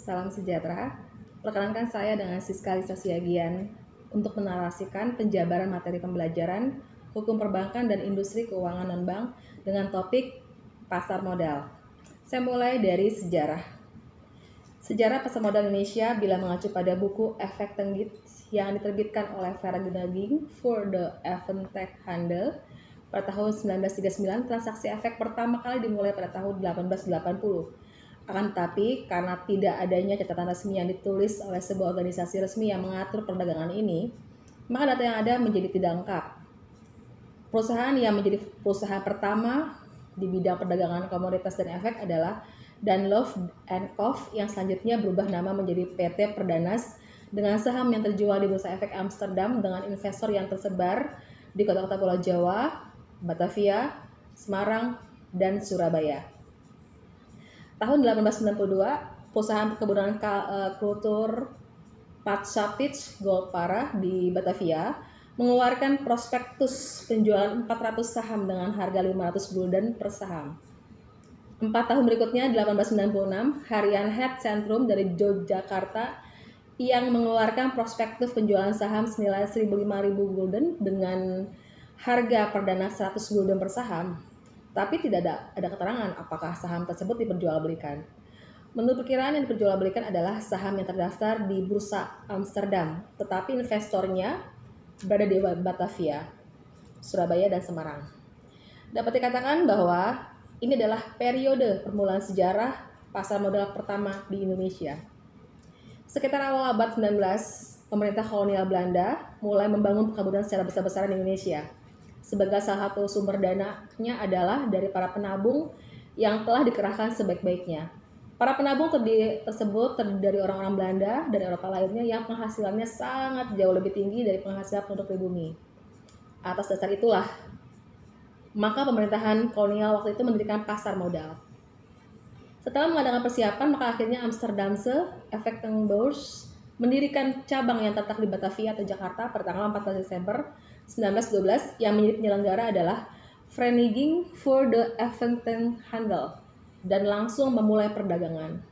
salam sejahtera. Perkenalkan saya dengan Siska Lisa Siagian untuk menarasikan penjabaran materi pembelajaran hukum perbankan dan industri keuangan non-bank dengan topik pasar modal. Saya mulai dari sejarah. Sejarah pasar modal Indonesia bila mengacu pada buku Efek Tenggit yang diterbitkan oleh Vera Gunaging for the Effective Handel pada tahun 1939, transaksi efek pertama kali dimulai pada tahun 1880. Akan tetapi, karena tidak adanya catatan resmi yang ditulis oleh sebuah organisasi resmi yang mengatur perdagangan ini, maka data yang ada menjadi tidak lengkap. Perusahaan yang menjadi perusahaan pertama di bidang perdagangan komoditas dan efek adalah Dunlop and Co. yang selanjutnya berubah nama menjadi PT Perdanas dengan saham yang terjual di Bursa Efek Amsterdam dengan investor yang tersebar di kota-kota Pulau Jawa, Batavia, Semarang, dan Surabaya. Tahun 1892, perusahaan perkebunan kultur Patsapich Goldpara di Batavia mengeluarkan prospektus penjualan 400 saham dengan harga 500 gulden per saham. 4 tahun berikutnya, 1896, Harian Head Centrum dari Yogyakarta yang mengeluarkan prospektus penjualan saham senilai 1.500 gulden dengan harga perdana 100 gulden per saham. Tapi tidak ada keterangan apakah saham tersebut diperjualbelikan. Menurut perkiraan yang diperjualbelikan adalah saham yang terdaftar di Bursa Amsterdam, tetapi investornya berada di Batavia, Surabaya, dan Semarang. Dapat dikatakan bahwa ini adalah periode permulaan sejarah pasar modal pertama di Indonesia. Sekitar awal abad 19, pemerintah kolonial Belanda mulai membangun perkebunan secara besar-besaran di Indonesia. Sebagai salah satu sumber dananya adalah dari para penabung yang telah dikerahkan sebaik-baiknya. Para penabung tersebut terdiri dari orang-orang Belanda dan Eropa lainnya yang penghasilannya sangat jauh lebih tinggi dari penghasilan penduduk pribumi. Atas dasar itulah, maka pemerintahan kolonial waktu itu mendirikan pasar modal. Setelah mengadakan persiapan, maka akhirnya Amsterdamse Effectenbeurs mendirikan cabang yang terletak di Batavia atau Jakarta pada tanggal 14 Desember 1912 yang menjadi penyelenggara adalah Vereniging for the Effectenhandel dan langsung memulai perdagangan.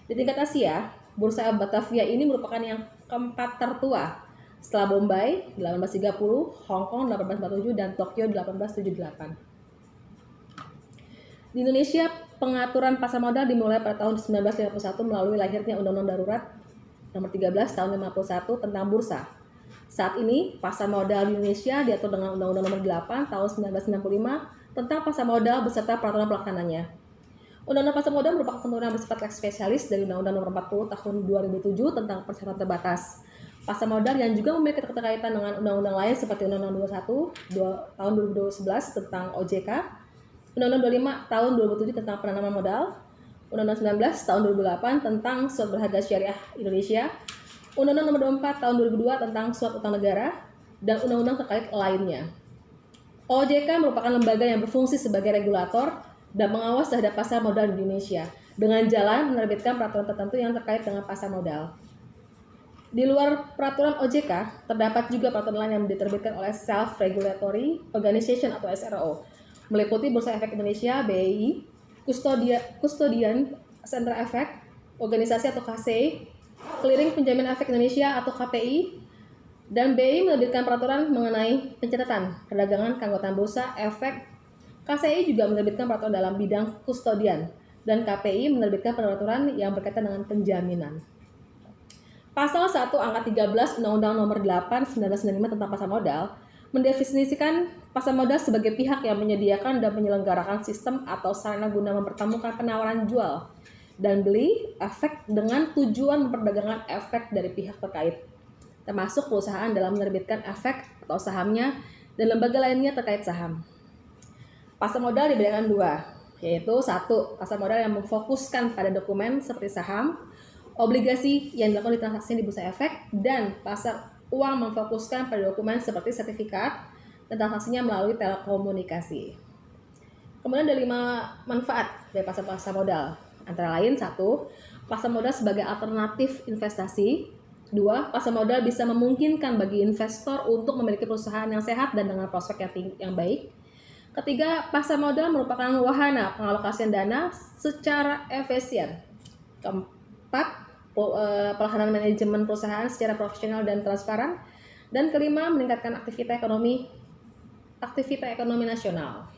Di tingkat Asia, Bursa Batavia ini merupakan yang keempat tertua setelah Bombay 1830, Hong Kong 1847, dan Tokyo 1878. Di Indonesia, pengaturan pasar modal dimulai pada tahun 1951 melalui lahirnya Undang-Undang Darurat Nomor 13 Tahun 51 tentang Bursa. Saat ini, pasar modal di Indonesia diatur dengan Undang-Undang Nomor 8 Tahun 1995 tentang pasar modal beserta peraturan pelaksananya. Undang-Undang pasar modal merupakan ketentuan bersifat lex specialis dari Undang-Undang Nomor 40 Tahun 2007 tentang persyaratan terbatas pasar modal yang juga memiliki keterkaitan dengan undang-undang lain seperti Undang-Undang 21 Tahun 2011 tentang OJK, Undang-Undang 25 Tahun 2007 tentang penanaman modal, Undang-Undang 19 Tahun 2008 tentang surat berharga syariah Indonesia, Undang-Undang Nomor 24 Tahun 2002 tentang surat utang negara, dan undang-undang terkait lainnya. OJK merupakan lembaga yang berfungsi sebagai regulator dan pengawas terhadap pasar modal di Indonesia dengan jalan menerbitkan peraturan tertentu yang terkait dengan pasar modal. Di luar peraturan OJK, terdapat juga peraturan lain yang diterbitkan oleh Self-Regulatory Organization atau SRO, meliputi Bursa Efek Indonesia (BEI), Custodian Center Efek, Organisasi atau KCI, Clearing Penjamin Efek Indonesia atau KPI, dan BEI menerbitkan peraturan mengenai pencatatan perdagangan keanggotaan bursa efek. KCI juga menerbitkan peraturan dalam bidang kustodian, dan KPI menerbitkan peraturan yang berkaitan dengan penjaminan. Pasal 1 angka 13 Undang-Undang Nomor 8 1995 tentang pasar modal mendefinisikan pasar modal sebagai pihak yang menyediakan dan menyelenggarakan sistem atau sarana guna mempertemukan penawaran jual dan beli efek dengan tujuan memperdagangkan efek dari pihak terkait, termasuk perusahaan dalam menerbitkan efek atau sahamnya dan lembaga lainnya terkait saham. Pasar modal dibedakan dua, yaitu satu, pasar modal yang memfokuskan pada dokumen seperti saham, obligasi yang dilakukan di transaksi di bursa efek, dan pasar uang memfokuskan pada dokumen seperti sertifikat dan transaksinya melalui telekomunikasi. Kemudian ada 5 manfaat dari pasar modal. Antara lain, 1, pasar modal sebagai alternatif investasi. 2, pasar modal bisa memungkinkan bagi investor untuk memiliki perusahaan yang sehat dan dengan prospek yang baik. Ketiga, pasar modal merupakan wahana pengalokasian dana secara efisien. Keempat, pelaksanaan manajemen perusahaan secara profesional dan transparan. Dan kelima, meningkatkan aktivitas ekonomi nasional.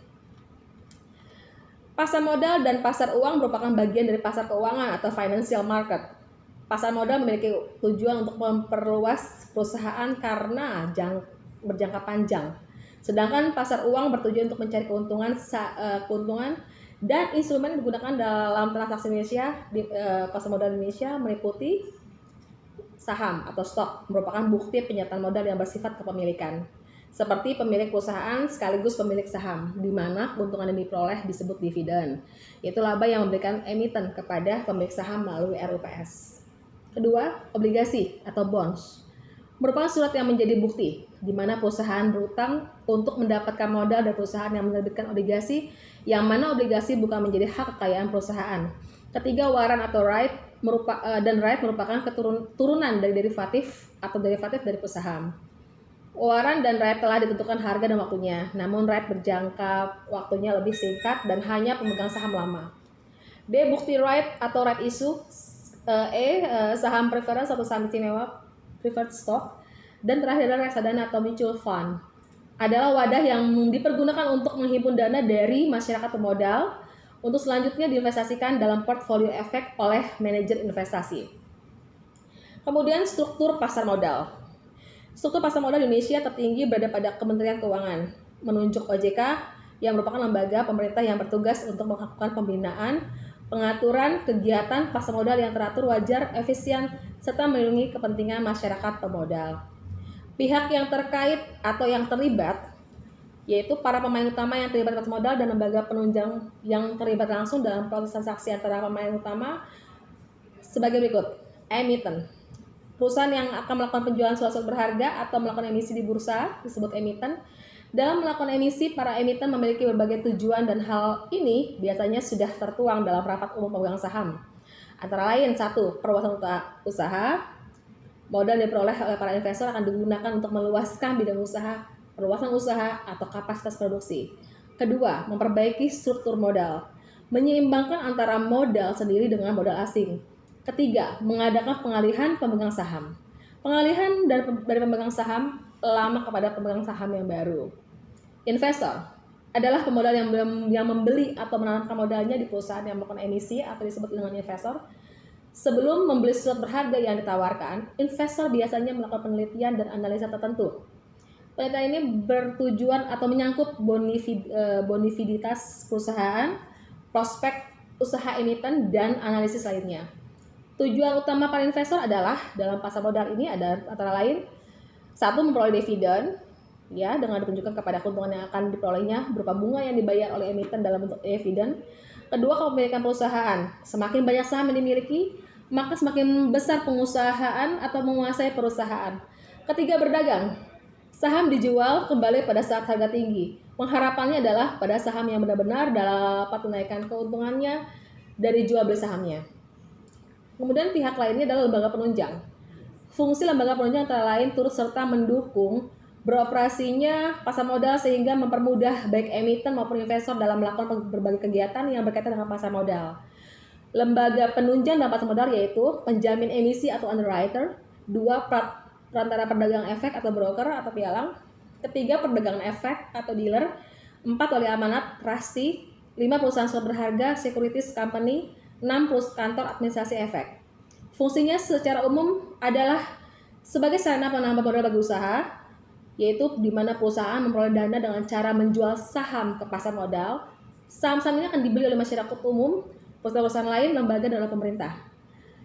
Pasar modal dan pasar uang merupakan bagian dari pasar keuangan atau financial market. Pasar modal memiliki tujuan untuk memperluas perusahaan karena berjangka panjang. Sedangkan pasar uang bertujuan untuk mencari keuntungan dan instrumen yang digunakan dalam transaksi Indonesia pasar modal Indonesia meliputi saham atau stok, merupakan bukti penyertaan modal yang bersifat kepemilikan. Seperti pemilik perusahaan sekaligus pemilik saham, di mana keuntungan yang diperoleh disebut dividen. Itu laba yang memberikan emiten kepada pemilik saham melalui RUPS. Kedua, obligasi atau bonds. Merupakan surat yang menjadi bukti, di mana perusahaan berutang untuk mendapatkan modal dari perusahaan yang menerbitkan obligasi, yang mana obligasi bukan menjadi hak kekayaan perusahaan. Ketiga, warrant atau right merupakan keturunan dari derivatif dari saham. Warrant dan right telah ditentukan harga dan waktunya, namun right berjangka waktunya lebih singkat dan hanya pemegang saham lama. D. Bukti right atau right issue. Saham preference atau saham istimewa preferred stock. Dan terakhir adalah reksadana atau mutual fund. Adalah wadah yang dipergunakan untuk menghimpun dana dari masyarakat pemodal untuk selanjutnya diinvestasikan dalam portfolio efek oleh manajer investasi. Kemudian struktur pasar modal. Struktur pasar modal Indonesia tertinggi berada pada Kementerian Keuangan, menunjuk OJK yang merupakan lembaga pemerintah yang bertugas untuk melakukan pembinaan, pengaturan kegiatan pasar modal yang teratur, wajar, efisien, serta melindungi kepentingan masyarakat pemodal. Pihak yang terkait atau yang terlibat yaitu para pemain utama yang terlibat pasar modal dan lembaga penunjang yang terlibat langsung dalam proses transaksi antara pemain utama sebagai berikut. Emiten. Perusahaan yang akan melakukan penjualan surat-surat berharga atau melakukan emisi di bursa disebut emiten. Dalam melakukan emisi, para emiten memiliki berbagai tujuan dan hal ini biasanya sudah tertuang dalam rapat umum pemegang saham. Antara lain, 1. Perluasan usaha. Modal yang diperoleh oleh para investor akan digunakan untuk meluaskan bidang usaha, perluasan usaha atau kapasitas produksi. Kedua, memperbaiki struktur modal, menyeimbangkan antara modal sendiri dengan modal asing. Ketiga, mengadakan pengalihan pemegang saham. Pengalihan dari pemegang saham lama kepada pemegang saham yang baru. Investor adalah pemodal yang membeli atau menanamkan modalnya di perusahaan yang melakukan emisi atau disebut dengan investor. Sebelum membeli surat berharga yang ditawarkan, investor biasanya melakukan penelitian dan analisa tertentu. Penelitian ini bertujuan atau menyangkut bonividitas perusahaan, prospek usaha emiten, dan analisis lainnya. Tujuan utama para investor adalah dalam pasar modal ini ada antara lain 1. Memperoleh dividen ya dengan ditunjukkan kepada keuntungan yang akan diperolehnya berupa bunga yang dibayar oleh emiten dalam bentuk dividen. Kedua, kepemilikan perusahaan. Semakin banyak saham yang dimiliki, maka semakin besar pengusahaan atau menguasai perusahaan. Ketiga, berdagang. Saham dijual kembali pada saat harga tinggi. Pengharapannya adalah pada saham yang benar-benar dapat menaikkan keuntungannya dari jual beli sahamnya. Kemudian pihak lainnya adalah lembaga penunjang. Fungsi lembaga penunjang antara lain turut serta mendukung beroperasinya pasar modal sehingga mempermudah baik emiten maupun investor dalam melakukan berbagai kegiatan yang berkaitan dengan pasar modal. Lembaga penunjang dalam pasar modal yaitu penjamin emisi atau underwriter, 2. Perantara perdagang efek atau broker atau pialang, 3. Perdagangan efek atau dealer, 4. Wali amanat, trustee, 5. Perusahaan surat berharga, securities company, 6. Kantor administrasi efek. Fungsinya secara umum adalah sebagai sarana penambah modal bagi usaha, yaitu di mana perusahaan memperoleh dana dengan cara menjual saham ke pasar modal. Saham-saham ini akan dibeli oleh masyarakat umum, perusahaan lain, lembaga, dan oleh pemerintah.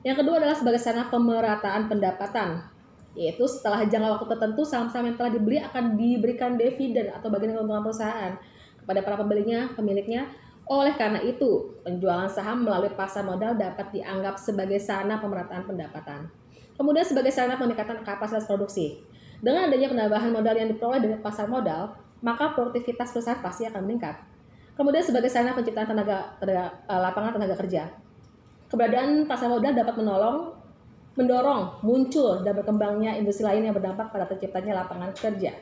Yang kedua adalah sebagai sarana pemerataan pendapatan, yaitu setelah jangka waktu tertentu saham-saham yang telah dibeli akan diberikan dividen atau bagian keuntungan perusahaan kepada para pemiliknya. Oleh karena itu, penjualan saham melalui pasar modal dapat dianggap sebagai sarana pemerataan pendapatan. Kemudian sebagai sarana peningkatan kapasitas produksi. Dengan adanya penambahan modal yang diperoleh dari pasar modal, maka produktivitas perusahaan pasti akan meningkat. Kemudian sebagai sarana penciptaan lapangan tenaga kerja. Keberadaan pasar modal dapat mendorong muncul dan berkembangnya industri lain yang berdampak pada terciptanya lapangan kerja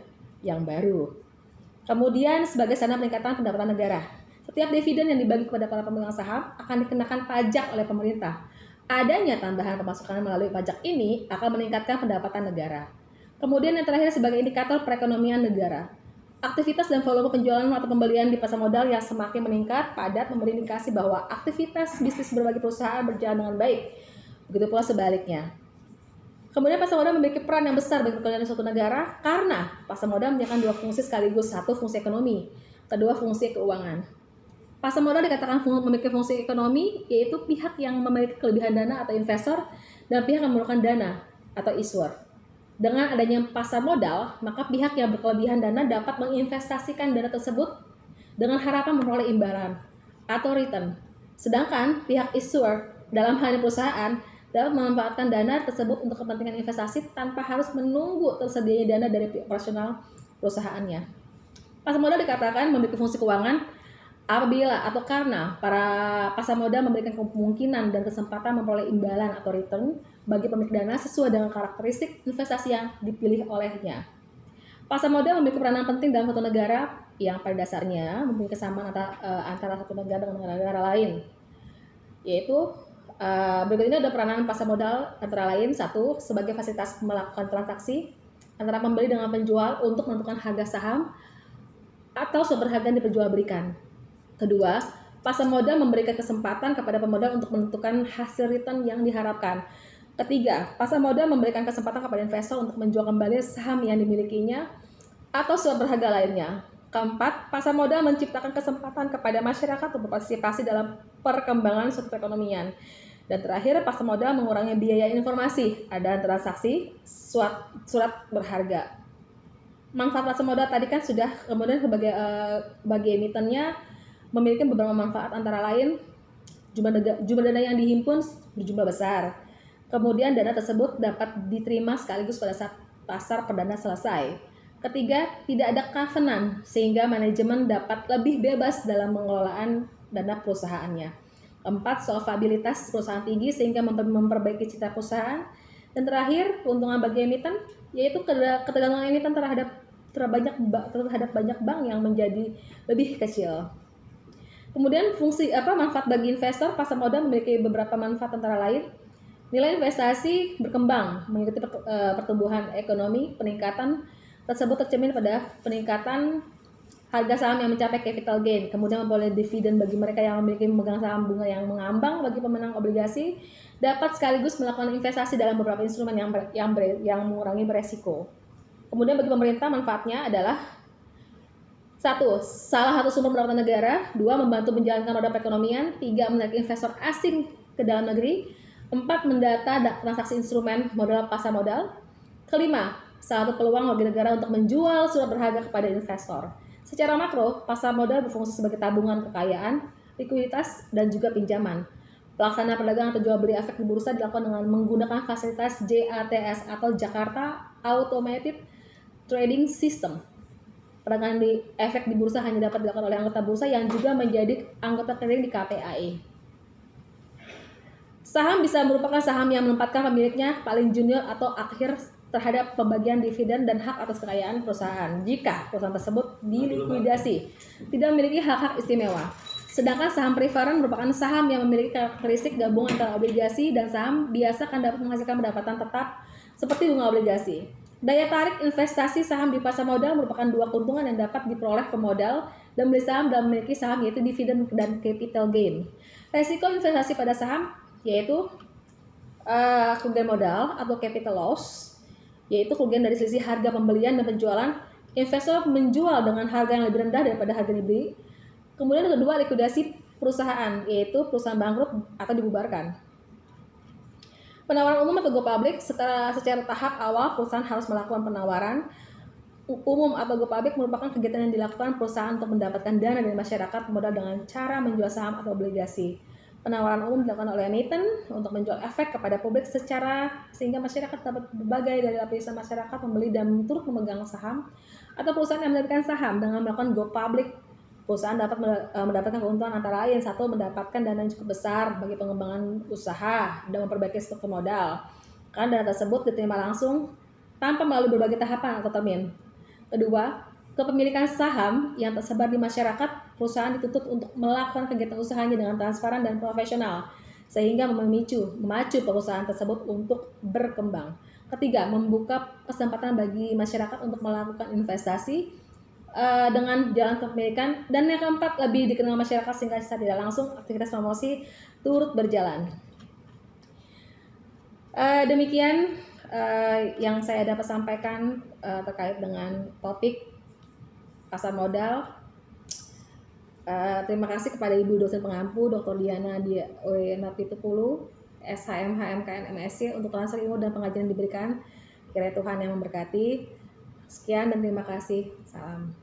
yang baru. Kemudian sebagai sarana peningkatan pendapatan negara. Setiap dividen yang dibagi kepada para pemegang saham akan dikenakan pajak oleh pemerintah. Adanya tambahan pemasukan melalui pajak ini akan meningkatkan pendapatan negara. Kemudian yang terakhir sebagai indikator perekonomian negara. Aktivitas dan volume penjualan atau pembelian di pasar modal yang semakin meningkat padat memberi indikasi bahwa aktivitas bisnis berbagai perusahaan berjalan dengan baik. Begitu pula sebaliknya. Kemudian pasar modal memiliki peran yang besar bagi perekonomian suatu negara karena pasar modal menjalankan dua fungsi sekaligus, satu fungsi ekonomi, kedua fungsi keuangan. Pasar modal dikatakan memiliki fungsi ekonomi, yaitu pihak yang memiliki kelebihan dana atau investor dan pihak yang memerlukan dana atau issuer. Dengan adanya pasar modal, maka pihak yang berkelebihan dana dapat menginvestasikan dana tersebut dengan harapan memperoleh imbalan atau return. Sedangkan pihak issuer dalam hal ini perusahaan dapat memanfaatkan dana tersebut untuk kepentingan investasi tanpa harus menunggu tersedianya dana dari operasional perusahaannya. Pasar modal dikatakan memiliki fungsi keuangan apabila atau karena para pasar modal memberikan kemungkinan dan kesempatan memperoleh imbalan atau return bagi pemilik dana sesuai dengan karakteristik investasi yang dipilih olehnya. Pasar modal memiliki peranan penting dalam suatu negara yang pada dasarnya mempunyai kesamaan antara satu negara dengan negara lain, yaitu berikut ini ada peranan pasar modal antara lain. Satu, sebagai fasilitas melakukan transaksi antara pembeli dengan penjual untuk menentukan harga saham atau sumber harga yang diperjualbelikan. Kedua, pasar modal memberikan kesempatan kepada pemodal untuk menentukan hasil return yang diharapkan. Ketiga, pasar modal memberikan kesempatan kepada investor untuk menjual kembali saham yang dimilikinya atau sumber harga lainnya. Keempat, pasar modal menciptakan kesempatan kepada masyarakat untuk berpartisipasi dalam perkembangan suatu perekonomian. Dan terakhir, pasar modal mengurangi biaya informasi, ada transaksi, surat berharga. Manfaat pasar modal tadi kan sudah, kemudian bagi emitennya memiliki beberapa manfaat antara lain jumlah dana yang dihimpun berjumlah besar. Kemudian dana tersebut dapat diterima sekaligus pada saat pasar perdana selesai. Ketiga, tidak ada covenant sehingga manajemen dapat lebih bebas dalam pengelolaan dana perusahaannya. Keempat, solvabilitas perusahaan tinggi sehingga memperbaiki citra perusahaan. Dan terakhir, keuntungan bagi emiten yaitu ketergantungan emiten terhadap banyak bank yang menjadi lebih kecil. Kemudian manfaat bagi investor, pasar modal memiliki beberapa manfaat antara lain. Nilai investasi berkembang mengikuti pertumbuhan ekonomi. Peningkatan tersebut tercermin pada peningkatan harga saham yang mencapai capital gain, kemudian memperoleh dividen bagi mereka yang memiliki memegang saham bunga yang mengambang bagi pemenang obligasi, dapat sekaligus melakukan investasi dalam beberapa instrumen yang mengurangi beresiko. Kemudian bagi pemerintah manfaatnya adalah satu, salah satu sumber pendapatan negara. Dua, membantu menjalankan roda perekonomian. Tiga, menarik investor asing ke dalam negeri. Empat, mendata transaksi instrumen modal pasar modal. Kelima, salah satu peluang bagi negara untuk menjual surat berharga kepada investor. Secara makro, pasar modal berfungsi sebagai tabungan kekayaan, likuiditas, dan juga pinjaman. Pelaksanaan perdagangan atau jual beli efek di bursa dilakukan dengan menggunakan fasilitas JATS atau Jakarta Automated Trading System. Perdagangan efek di bursa hanya dapat dilakukan oleh anggota bursa yang juga menjadi anggota trading di KPAI. Saham bisa merupakan saham yang menempatkan pemiliknya paling junior atau akhir terhadap pembagian dividen dan hak atas kekayaan perusahaan jika perusahaan tersebut dilikuidasi, tidak memiliki hak-hak istimewa. Sedangkan saham preferen merupakan saham yang memiliki karakteristik gabungan antara obligasi dan saham, biasa akan dapat menghasilkan pendapatan tetap seperti bunga obligasi. Daya tarik investasi saham di pasar modal merupakan dua keuntungan yang dapat diperoleh pemodal dan beli saham dan memiliki saham, yaitu dividen dan capital gain. Resiko investasi pada saham yaitu kerugian modal atau capital loss, yaitu kerugian dari selisih harga pembelian dan penjualan. Investor menjual dengan harga yang lebih rendah daripada harga dibeli. Kemudian yang kedua, likuidasi perusahaan, yaitu perusahaan bangkrut atau dibubarkan. Penawaran umum atau go public, secara tahap awal perusahaan harus melakukan penawaran umum atau go public merupakan kegiatan yang dilakukan perusahaan untuk mendapatkan dana dari masyarakat modal dengan cara menjual saham atau obligasi. Penawaran umum dilakukan oleh emiten untuk menjual efek kepada publik sehingga masyarakat dapat berbagai dari lapisan masyarakat membeli dan turut memegang saham, atau perusahaan yang menerbitkan saham dengan melakukan go public. Perusahaan dapat mendapatkan keuntungan antara lain, satu, mendapatkan dana yang cukup besar bagi pengembangan usaha dan memperbaiki struktur modal. Karena dana tersebut diterima langsung tanpa melalui berbagai tahapan atau termin. Kedua, kepemilikan saham yang tersebar di masyarakat, perusahaan dituntut untuk melakukan kegiatan usahanya dengan transparan dan profesional, sehingga memacu perusahaan tersebut untuk berkembang. Ketiga, membuka kesempatan bagi masyarakat untuk melakukan investasi dengan jalan kepemilikan. Dan yang keempat, lebih dikenal masyarakat sehingga secara tidak langsung aktivitas promosi turut berjalan. Demikian yang saya dapat sampaikan terkait dengan topik pasar modal. Terima kasih kepada Ibu dosen pengampu Dr. Diana Napitupulu, SHM HMKN MSc untuk transfer ilmu dan pengajaran yang diberikan. Kiranya Tuhan yang memberkati. Sekian dan terima kasih. Salam.